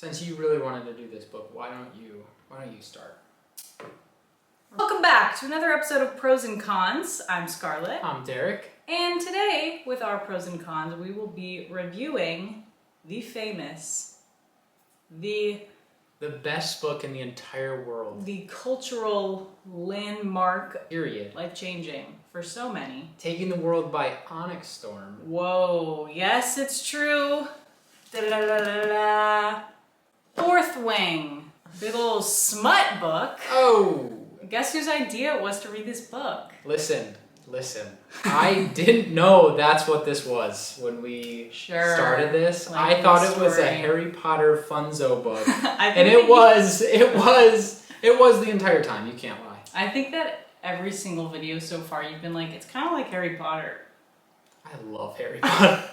Since you really wanted to do this book, why don't you start? Welcome back to another episode of Pros and Cons. I'm Scarlett. I'm Derek. And today, with our pros and cons, we will be reviewing the famous, the best book in the entire world. the cultural landmark, Period. life-changing for so many. Taking the world by onyx storm. Whoa, yes, it's true. Da-da-da-da-da-da. Fourth Wing, big ol' smut book. Oh! Guess whose idea it was to read this book? Listen. I didn't know that's what this was when we started this. Like I thought it was a story. Harry Potter funzo book. I think And it was the entire time, you can't lie. I think that every single video so far you've been like, it's kind of like Harry Potter. I love Harry Potter.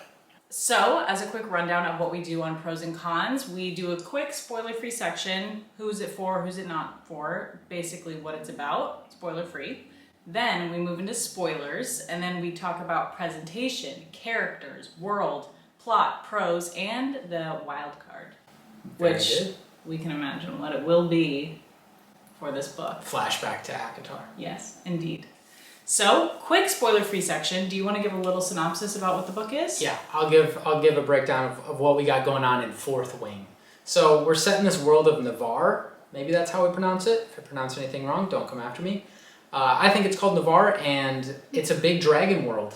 So, as a quick rundown of what we do on Pros and Cons, we do a quick spoiler-free section. Who's it for, who's it not for, basically what it's about, spoiler-free. Then we move into spoilers, and then we talk about presentation, characters, world, plot, pros, and the wild card. Very Which good. we can imagine what it will be for this book. Flashback to Akatar. Yes, indeed. So, quick spoiler-free section. Do you want to give a little synopsis about what the book is? Yeah, I'll give a breakdown of what we got going on in Fourth Wing. So we're set in this world of Navarre. Maybe that's how we pronounce it. If I pronounce anything wrong, don't come after me. I think it's called Navarre, and it's a big dragon world.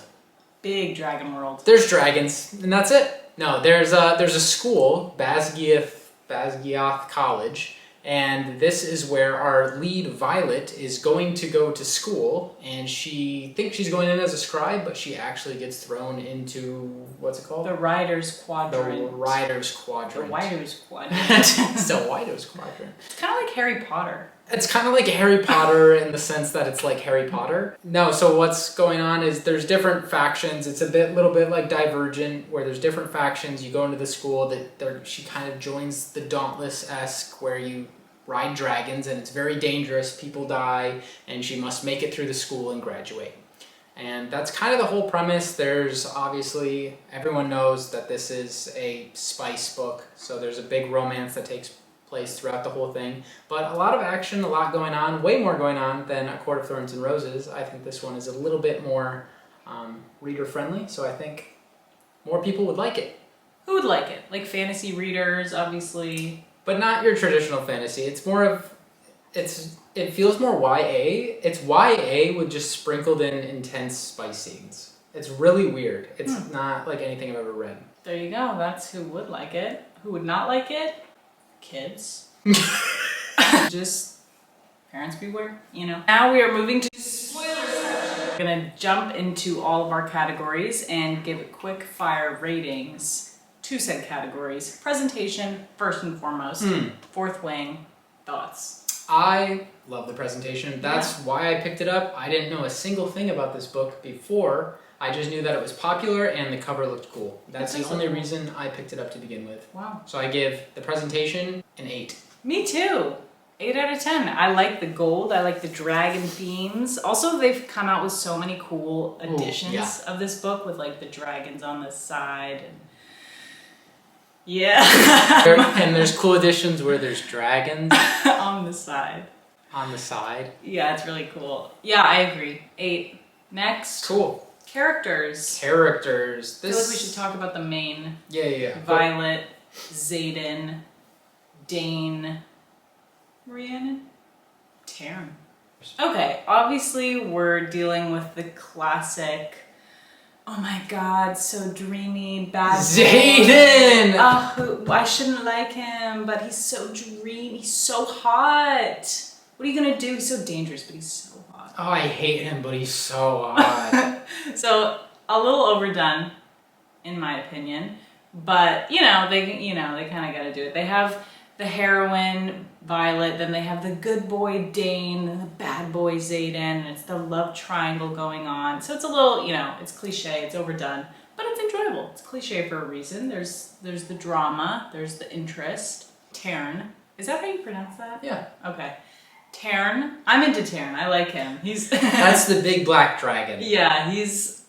Big dragon world. There's dragons, and that's it. No, there's a school, Basgiath College, and this is where our lead, Violet, is going to go to school, and she thinks she's going in as a scribe, but she actually gets thrown into, what's it called? The Rider's Quadrant. The Rider's Quadrant. The Rider's Quadrant. It's the Rider's Quadrant. It's kind of like Harry Potter. It's kind of like Harry Potter in the sense that it's like Harry Potter. No, so what's going on is there's different factions. It's little bit like Divergent, where there's different factions. You go into the school she kind of joins the Dauntless-esque, where you ride dragons, and it's very dangerous. People die, and she must make it through the school and graduate. And that's kind of the whole premise. There's obviously, everyone knows that this is a spice book, so there's a big romance that takes place throughout the whole thing, but a lot of action, a lot going on, way more going on than A Court of Thorns and Roses. I think this one is a little bit more reader friendly, so I think more people would like it. Who would like it? Like fantasy readers, obviously. But not your traditional fantasy. It's more of, it feels more YA. It's YA with just sprinkled in intense spice scenes. It's really weird. It's not like anything I've ever read. There you go. That's who would like it. Who would not like it? Kids. Just parents beware, you know. Now we are moving to spoiler section. We're gonna jump into all of our categories and give quick fire ratings to said categories. Presentation, first and foremost. Fourth Wing, thoughts. I love the presentation. That's why I picked it up. I didn't know a single thing about this book before. I just knew that it was popular and the cover looked cool. That's the only reason I picked it up to begin with. Wow. So I give the presentation an 8. Me too. 8 out of 10. I like the gold. I like the dragon themes. Also, they've come out with so many cool editions of this book with like the dragons on the side. And And there's cool editions where there's dragons on the side. on the side. Yeah, it's really cool. Yeah, I agree. 8. Next. Cool. Characters. I feel like we should talk about the main. Yeah. Violet, Xaden, Dane, Rhiannon, Taryn. Okay, obviously we're dealing with the classic, oh my god, so dreamy, bad Xaden! I shouldn't like him, but he's so dreamy, he's so hot. What are you gonna do? He's so dangerous, but he's so hot. Oh, I hate him, but he's so hot. So, a little overdone, in my opinion. But, they kind of got to do it. They have the heroine, Violet, then they have the good boy, Dane, and the bad boy, Xaden, and it's the love triangle going on. So it's a little, it's cliche, it's overdone, but it's enjoyable. It's cliche for a reason. There's the drama, there's the interest. Taryn. Is that how you pronounce that? Yeah. Okay. Taryn. I'm into Taryn. I like him. That's the big black dragon. Yeah, he's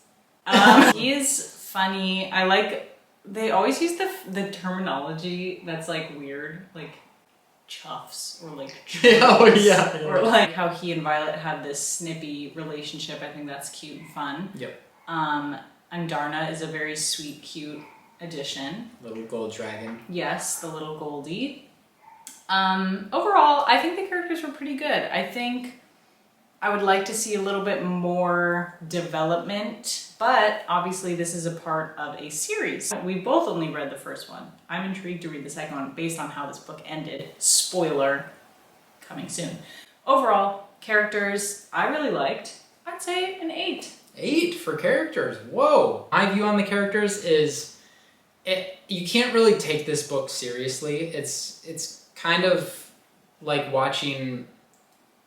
funny. I like they always use the terminology that's like weird, like chuffs or like Oh, churros, yeah. or like how he and Violet had this snippy relationship. I think that's cute and fun. Yep. And Darna is a very sweet, cute addition. Little gold dragon. Yes, the little Goldie. Overall, I think the characters were pretty good. I think I would like to see a little bit more development, but obviously this is a part of a series. We both only read the first one. I'm intrigued to read the second one based on how this book ended. Spoiler, coming soon. Overall, characters I really liked. I'd say an 8. 8 for characters. Whoa. My view on the characters is you can't really take this book seriously. It's kind of like watching,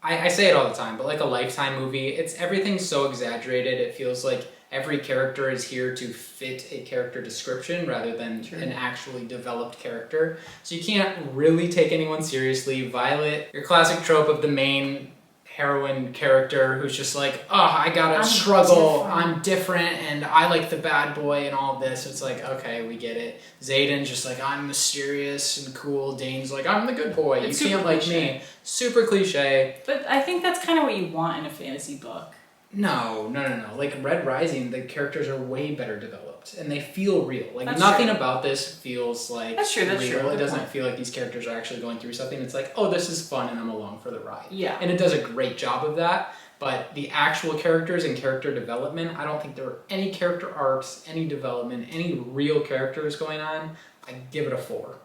I say it all the time, but like a Lifetime movie. Everything's so exaggerated. It feels like every character is here to fit a character description rather than an actually developed character. So you can't really take anyone seriously. Violet, your classic trope of the main heroine character who's just like, oh, I gotta struggle, I'm different, and I like the bad boy and all this. It's like, okay, we get it. Zayden's just like, I'm mysterious and cool. Dane's like, I'm the good boy. You can't like me. Super cliche. But I think that's kind of what you want in a fantasy book. No. Like Red Rising, the characters are way better developed and they feel real. Like That's nothing true. about this feels like That's true. real. It doesn't feel like these characters are actually going through something. It's like, oh, this is fun and I'm along for the ride. Yeah. And it does a great job of that. But the actual characters and character development, I don't think there were any character arcs, any development, any real characters going on. I give it a 4.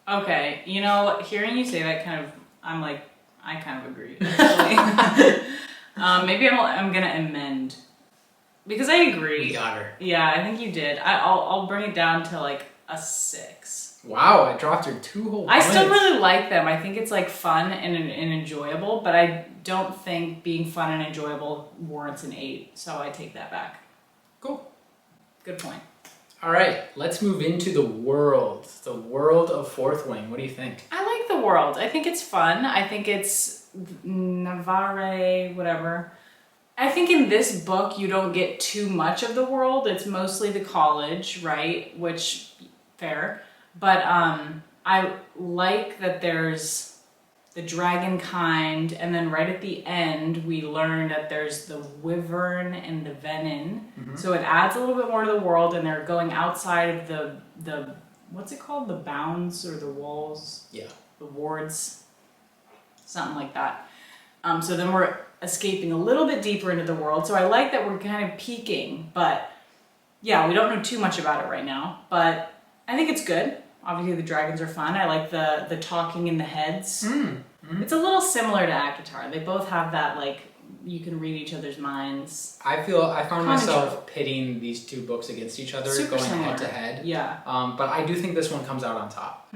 Okay, you know, hearing you say that I kind of agree, actually. Maybe I'm gonna amend. Because I agree. We got her. Yeah, I think you did. I'll bring it down to like a 6. Wow, I dropped her 2 whole I points. still really like them. I think it's like fun and enjoyable, but I don't think being fun and enjoyable warrants an 8, so I take that back. Cool. Good point. All right, let's move into the world of Fourth Wing. What do you think? I like the world. I think it's fun. I think it's Navarre, whatever. I think in this book you don't get too much of the world. It's mostly the college, right? Which, fair. But I like that there's the dragon kind, and then right at the end we learn that there's the wyvern and the venin. Mm-hmm. So it adds a little bit more to the world, and they're going outside of the what's it called? The bounds or the walls? Yeah. The wards. Something like that. So then we're escaping a little bit deeper into the world. So I like that we're kind of peeking, but yeah, we don't know too much about it right now, but I think it's good. Obviously the dragons are fun. I like the talking in the heads. Mm-hmm. It's a little similar to ACOTAR. They both have that, like, you can read each other's minds. I found myself pitting these 2 books against each other, Super going similar. head to head. Yeah. But I do think this one comes out on top.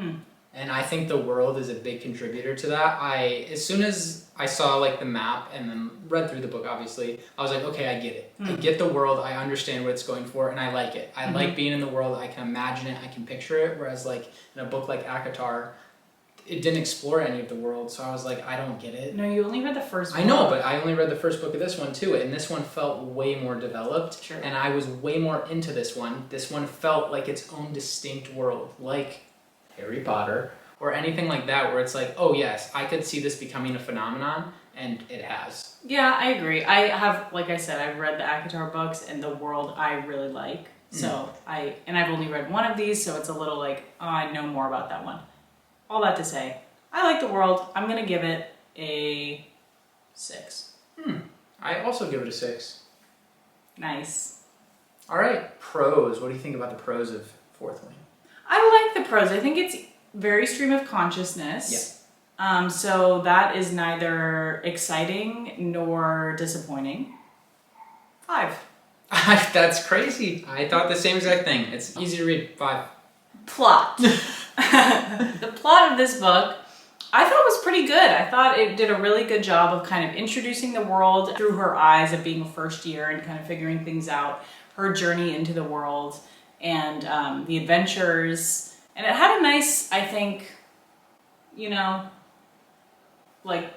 And I think the world is a big contributor to that. As soon as I saw like the map and then read through the book, obviously, I was like, okay, I get it. I get the world, I understand what it's going for, and I like it. I like being in the world, I can imagine it, I can picture it, whereas like in a book like ACOTAR, it didn't explore any of the world, so I was like, I don't get it. No, you only read the first book. I know, but I only read the first book of this one too, and this one felt way more developed, Sure. and I was way more into this one. This one felt like its own distinct world, like Harry Potter, or anything like that, where it's like, oh yes, I could see this becoming a phenomenon, and it has. Yeah, I agree. I have, like I said, I've read the ACOTAR books, and the world I really like. So I've only read one of these, so it's a little like, oh, I know more about that one. All that to say, I like the world. I'm gonna give it a 6. I also give it a 6. Nice. All right, prose. What do you think about the prose of Fourth Wing? I like the prose. I think it's very stream of consciousness. Yeah. So that is neither exciting nor disappointing. 5. That's crazy. I thought the same exact thing. It's easy to read. 5. Plot. The plot of this book, I thought was pretty good. I thought it did a really good job of kind of introducing the world through her eyes of being a first year and kind of figuring things out, her journey into the world, and the adventures. And it had a nice, I think, like,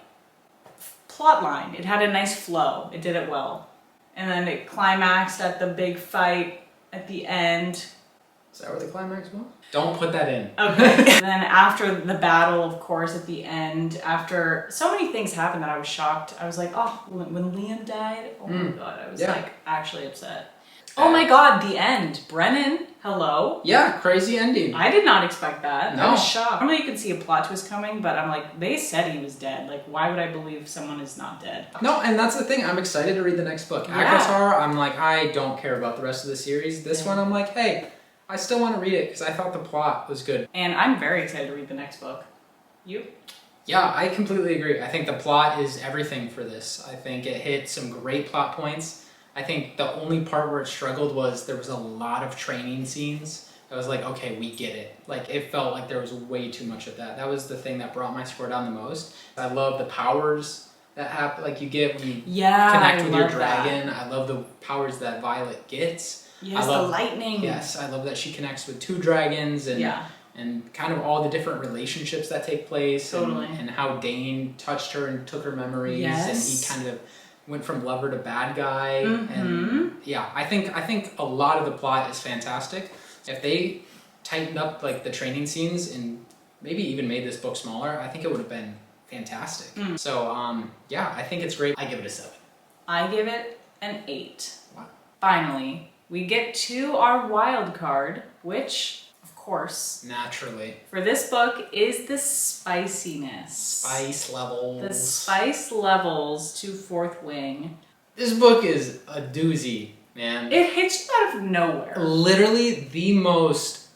plot line. It had a nice flow. It did it well. And then it climaxed at the big fight at the end. Is that where the climax was? Don't put that in. Okay. Then after the battle, of course, at the end, after so many things happened that I was shocked. I was like, oh, when Liam died, oh my God, I was like actually upset. Oh my God, the end. Brennan, hello. Yeah, crazy ending. I did not expect that. No. I was shocked. Normally you can see a plot twist coming, but I'm like, they said he was dead. Like, why would I believe someone is not dead? No, and that's the thing. I'm excited to read the next book. Yeah. ACOTAR, I'm like, I don't care about the rest of the series. This one, I'm like, hey, I still want to read it because I thought the plot was good. And I'm very excited to read the next book. You? Yeah, I completely agree. I think the plot is everything for this. I think it hit some great plot points. I think the only part where it struggled was there was a lot of training scenes. I was like, okay, we get it. Like, it felt like there was way too much of that. That was the thing that brought my score down the most. I love the powers that happen, like you get when you connect with your dragon. I love the powers that Violet gets. Yes, the lightning. Yes, I love that she connects with 2 dragons and kind of all the different relationships that take place. Totally. And how Dane touched her and took her memories. And he kind of went from lover to bad guy. And yeah, I think a lot of the plot is fantastic. If they tightened up like the training scenes and maybe even made this book smaller, I think it would have been fantastic. So yeah, I think it's great. I give it a 7. I give it an 8. Wow. Finally, we get to our wild card, which, of course, naturally, for this book is the spiciness. Spice levels. The spice levels to Fourth Wing. This book is a doozy, man. It hits you out of nowhere. Literally the most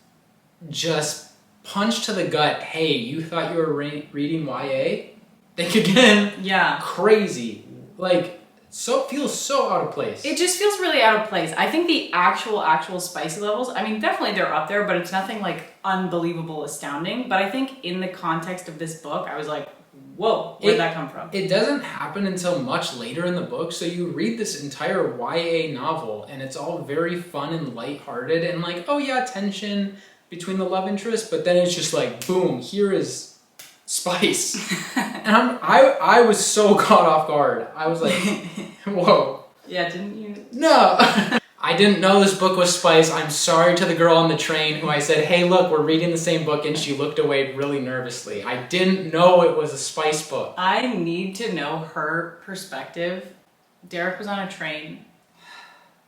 just punch to the gut. Hey, you thought you were reading YA? Think again. Yeah. Crazy. Like, feels so out of place. It just feels really out of place. I think the actual spicy levels, I mean, definitely they're up there, but it's nothing like unbelievable, astounding. But I think in the context of this book, I was like, whoa, where'd that come from? It doesn't happen until much later in the book, so you read this entire YA novel, and it's all very fun and lighthearted, and like, oh yeah, tension between the love interests, but then it's just like, boom, here is spice. And I was so caught off guard. I was like, whoa. Yeah, didn't you? No. I didn't know this book was spice. I'm sorry to the girl on the train who I said, hey, look, we're reading the same book, and she looked away really nervously. I didn't know it was a spice book. I need to know her perspective. Derek was on a train,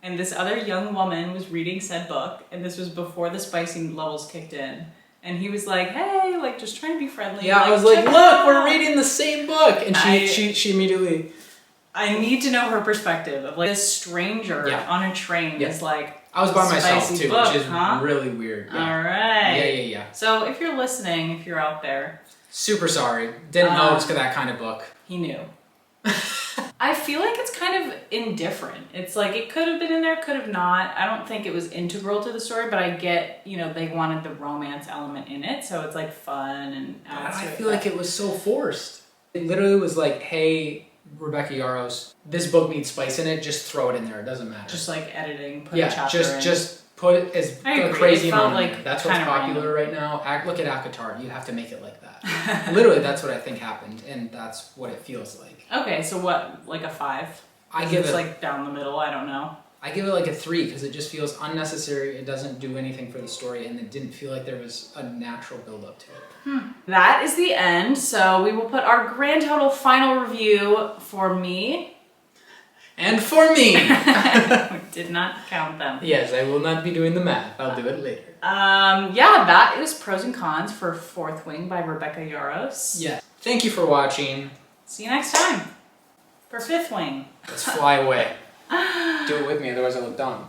and this other young woman was reading said book, and this was before the spicy levels kicked in. And he was like, hey, like, just trying to be friendly. Yeah, like, I was like, look, we're reading the same book. And she immediately... I need to know her perspective of like this stranger on a train is like. I was by myself too, book, which is really weird. Yeah. All right. Yeah. So if you're listening, if you're out there. Super sorry. Didn't know it's that kind of book. He knew. I feel like it's kind of indifferent. It's like it could have been in there, could have not. I don't think it was integral to the story, but I get, they wanted the romance element in it, so it's like fun and adds to it. I feel like it was so forced. It literally was like, hey, Rebecca Yarros, this book needs spice in it, just throw it in there, it doesn't matter. Just like editing, put a chapter in. just put it as a crazy amount in there. That's what's popular right now. Look at ACOTAR, you have to make it like that. Literally, that's what I think happened, and that's what it feels like. Okay, so what, like a 5? I give it like down the middle, I don't know. I give it like a 3 because it just feels unnecessary, it doesn't do anything for the story, and it didn't feel like there was a natural build up to it. That is the end, so we will put our grand total final review for me. And for me! We did not count them. Yes, I will not be doing the math. I'll do it later. Yeah, that is Pros and Cons for Fourth Wing by Rebecca Yarros. Yeah. Thank you for watching. See you next time for Fifth Wing. Let's fly away. Do it with me, otherwise I look dumb.